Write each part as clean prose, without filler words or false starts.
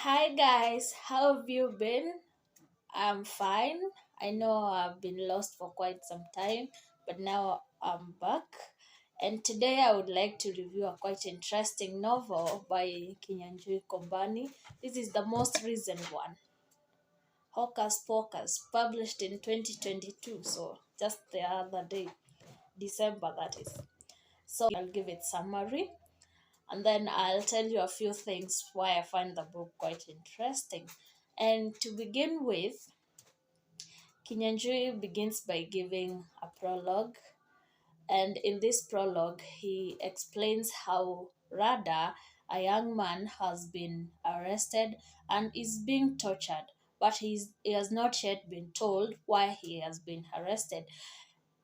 Hi guys, how have you been? I'm fine. I know I've been lost for quite some time, but now I'm back. And today I would like to review a quite interesting novel by Kinyanjui Kombani. This is the most recent one, Hawkers-Pawkers, published in 2022, so just the other day, December that is. So I'll give it summary and then I'll tell you a few things why I find the book quite interesting. And to begin with, Kinyanjui begins by giving a prologue, and in this prologue, he explains how Rada, a young man, has been arrested and is being tortured, but he has not yet been told why he has been arrested.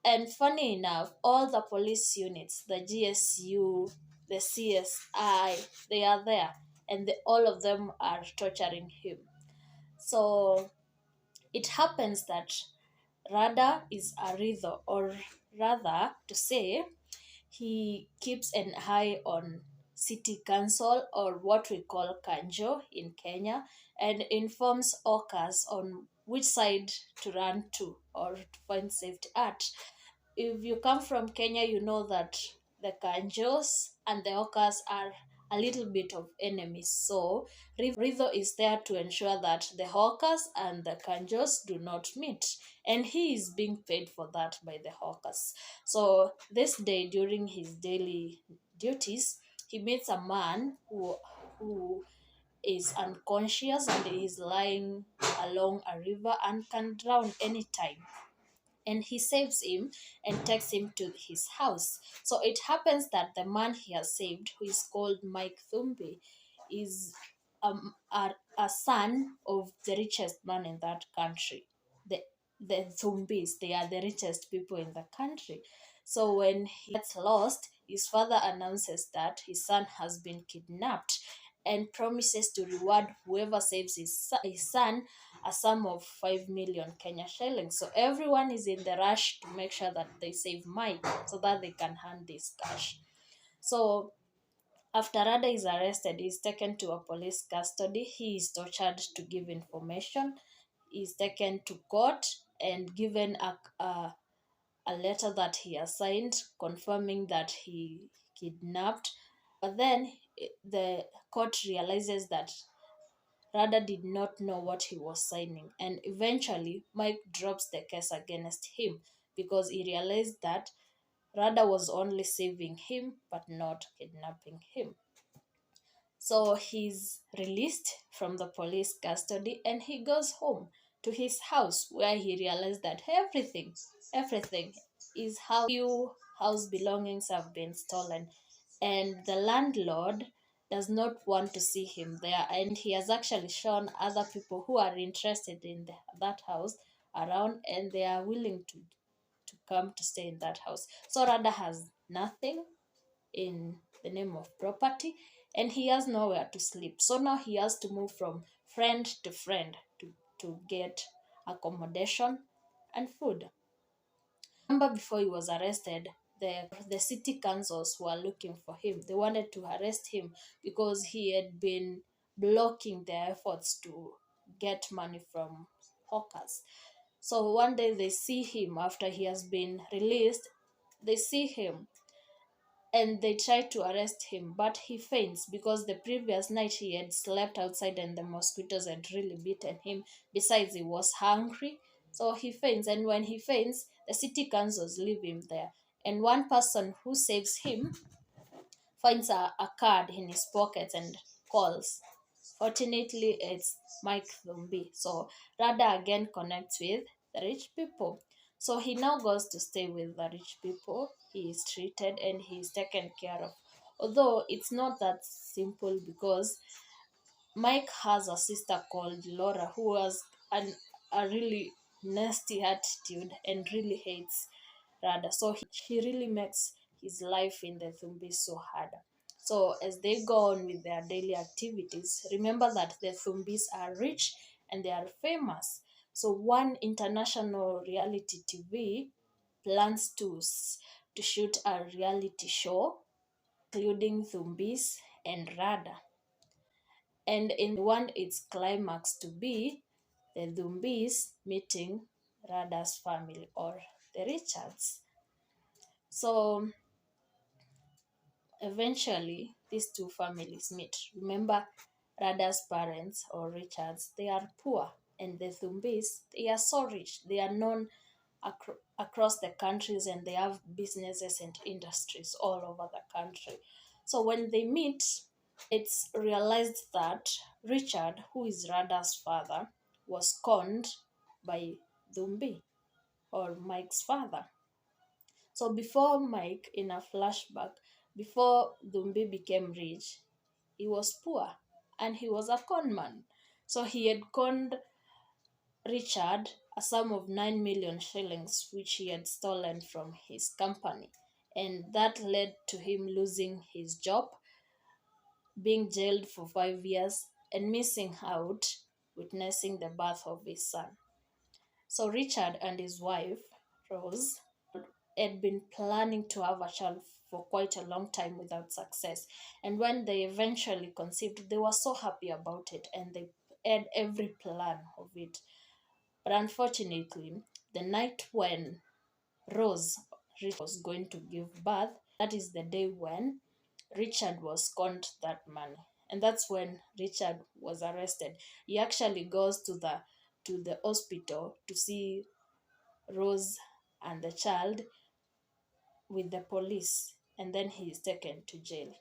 And funny enough, all the police units, the GSU, the CSI, they are there, and all of them are torturing him. So it happens that Rada is a Ridho, or rather to say, he keeps an eye on city council, or what we call Kanjo in Kenya, and informs Okas on which side to run to or to find safety at. If you come from Kenya, you know that the Kanjos and the Okas are a little bit of enemies. So Ritho is there to ensure that the Hawkers and the Kanjos do not meet. And he is being paid for that by the Hawkers. So this day, during his daily duties, he meets a man who is unconscious and is lying along a river and can drown anytime, and he saves him and takes him to his house. So it happens that the man he has saved, who is called Mike Thumbi, is a son of the richest man in that country. The the Thumbis, they are the richest people in the country. So when he gets lost, his father announces that his son has been kidnapped and promises to reward whoever saves his son a sum of 5 million Kenya shillings. So everyone is in the rush to make sure that they save Mike so that they can hand this cash. So after Rada is arrested, he is taken to a police custody. He is tortured to give information. He is taken to court and given a letter that he has signed confirming that he kidnapped. But then the court realizes that Rada did not know what he was signing, and eventually Mike drops the case against him because he realized that Rada was only saving him but not kidnapping him. So he's released from the police custody and he goes home to his house where he realized that everything is how few house belongings have been stolen, and the landlord does not want to see him there, and he has actually shown other people who are interested in that house around, and they are willing to come to stay in that house. So Rada has nothing in the name of property, and he has nowhere to sleep. So now he has to move from friend to friend to get accommodation and food. Remember, before he was arrested, the city councils were looking for him. They wanted to arrest him because he had been blocking their efforts to get money from hawkers. So one day they see him after he has been released. They see him and they try to arrest him, but he faints because the previous night he had slept outside and the mosquitoes had really beaten him. Besides, he was hungry, so he faints. And when he faints, the city councils leave him there. And one person who saves him finds a card in his pocket and calls. Fortunately, it's Mike Thumbi. So Rada again connects with the rich people. So he now goes to stay with the rich people. He is treated and he is taken care of. Although it's not that simple because Mike has a sister called Laura who has a really nasty attitude and really hates Rada. So she really makes his life in the Thumbi so hard. So as they go on with their daily activities, remember that the Thumbis are rich and they are famous. So one international reality TV plans to shoot a reality show including Thumbis and Rada. And in want its climax to be the Dumbis meeting Rada's family or the Richards. So eventually, these two families meet. Remember, Rada's parents or Richards, they are poor, and the Thumbis, they are so rich. They are known across the countries, and they have businesses and industries all over the country. So when they meet, it's realized that Richard, who is Rada's father, was conned by Dumbi or Mike's father. So before Mike, in a flashback, before Dumbi became rich, he was poor and he was a con man. So he had conned Richard a sum of 9 million shillings, which he had stolen from his company. And that led to him losing his job, being jailed for 5 years, and missing out witnessing the birth of his son. So Richard and his wife, Rose, had been planning to have a child for quite a long time without success. And when they eventually conceived, they were so happy about it and they had every plan of it. But unfortunately, the night when Rose was going to give birth, that is the day when Richard was conned that money. And that's when Richard was arrested. He actually goes to the hospital to see Rose and the child with the police, and then he is taken to jail.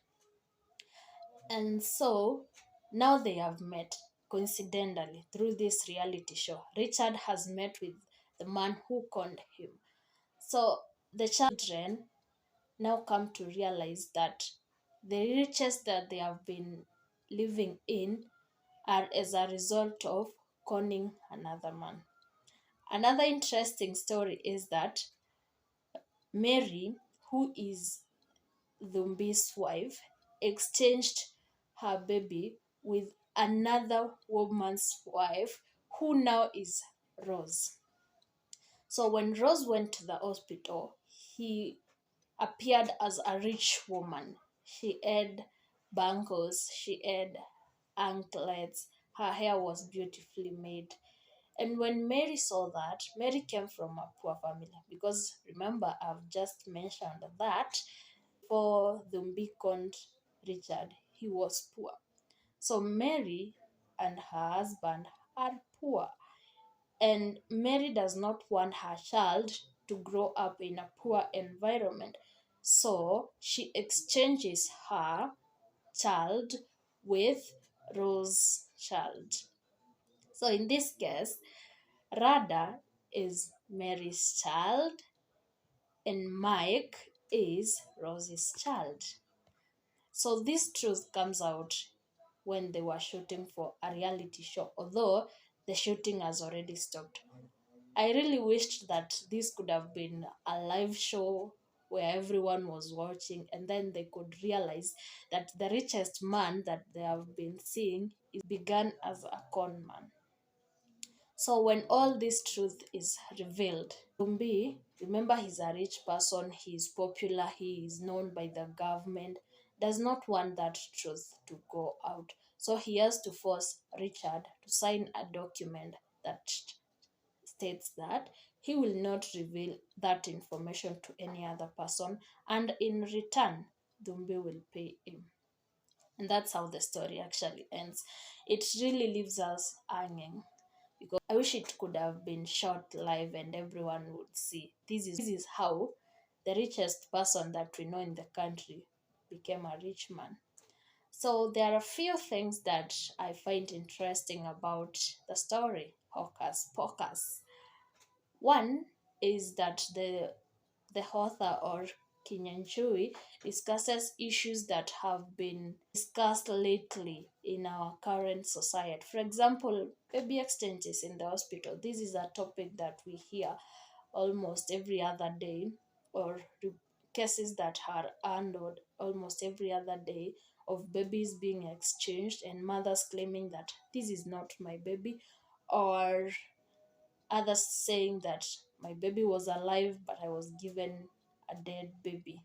And so now they have met coincidentally through this reality show. Richard has met with the man who conned him. So the children now come to realize that the riches that they have been living in are as a result of conning another man. Another interesting story is that Mary, who is Dhumbi's wife, exchanged her baby with another woman's wife who now is Rose. So when Rose went to the hospital, he appeared as a rich woman. She had bangles, she had anklets, her hair was beautifully made. And when Mary saw that, Mary came from a poor family because remember, I've just mentioned that for the Mbikond Richard, he was poor. So Mary and her husband are poor. And Mary does not want her child to grow up in a poor environment. So she exchanges her child with Rose's child. So in this case, Rada is Mary's child and Mike is Rose's child. So this truth comes out when they were shooting for a reality show, although the shooting has already stopped. I really wished that this could have been a live show where everyone was watching and then they could realize that the richest man that they have been seeing is began as a con man. So when all this truth is revealed, Lumbi, remember he's a rich person, he's popular, he is known by the government, does not want that truth to go out. So he has to force Richard to sign a document that states that he will not reveal that information to any other person, and in return, Dumbi will pay him. And that's how the story actually ends. It really leaves us hanging because I wish it could have been shot live and everyone would see. This is how the richest person that we know in the country became a rich man. So there are a few things that I find interesting about the story, Hawkers-Pawkers. One is that the author or Kinyanjui discusses issues that have been discussed lately in our current society. For example, baby exchanges in the hospital. This is a topic that we hear almost every other day, or cases that are handled almost every other day of babies being exchanged and mothers claiming that this is not my baby, or others saying that my baby was alive but I was given a dead baby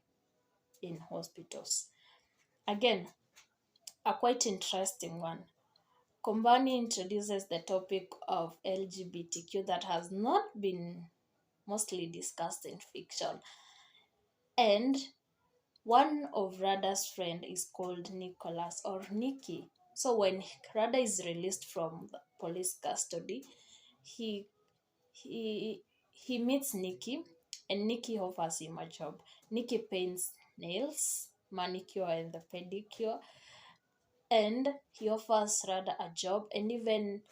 in hospitals. Again, a quite interesting one. Kombani introduces the topic of LGBTQ that has not been mostly discussed in fiction. And one of Rada's friend is called Nicholas or Nikki. So when Rada is released from the police custody, he he he meets Nikki, and Nikki offers him a job. Nikki paints nails, manicure and the pedicure, and he offers Rada a job and even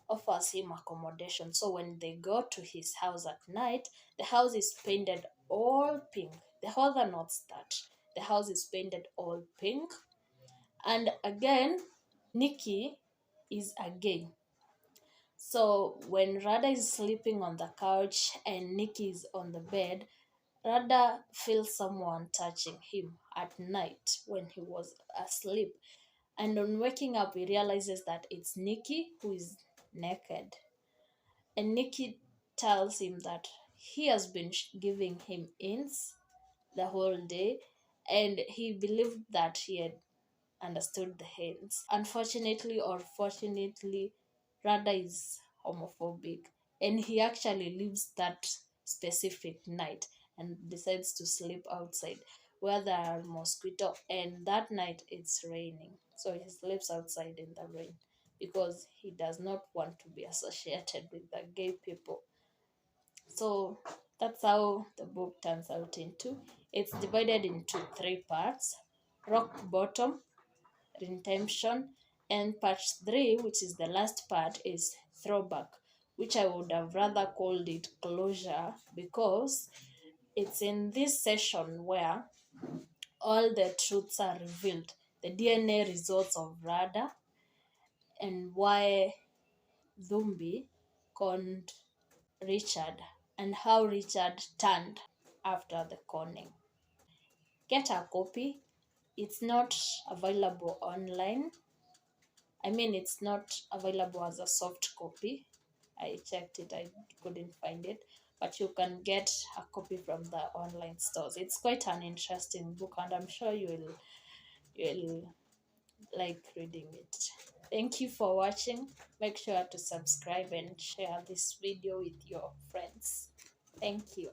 offers him accommodation. So when they go to his house at night, the house is painted all pink. The other notes that the house is painted all pink. And again, Nikki is a gay. So when Rada is sleeping on the couch and Nikki is on the bed, Rada feels someone touching him at night when he was asleep. And on waking up, he realizes that it's Nikki who is naked. And Nikki tells him that he has been giving him hints the whole day, and he believed that he had understood the hints. Unfortunately or fortunately, Rada is homophobic, and he actually leaves that specific night and decides to sleep outside where there are mosquito, and that night it's raining, so he sleeps outside in the rain because he does not want to be associated with the gay people. So that's how the book turns out into. It's divided into three parts: rock bottom, redemption, and part 3, which is the last part, is throwback, which I would have rather called it closure, because it's in this session where all the truths are revealed: the DNA results of Rada, and why Dhumbi conned Richard, and how Richard turned after the conning. Get a copy. It's not available online. I mean, it's not available as a soft copy. I checked it, I couldn't find it, but you can get a copy from the online stores. It's quite an interesting book, and I'm sure you'll like reading it. Thank you for watching. Make sure to subscribe and share this video with your friends. Thank you.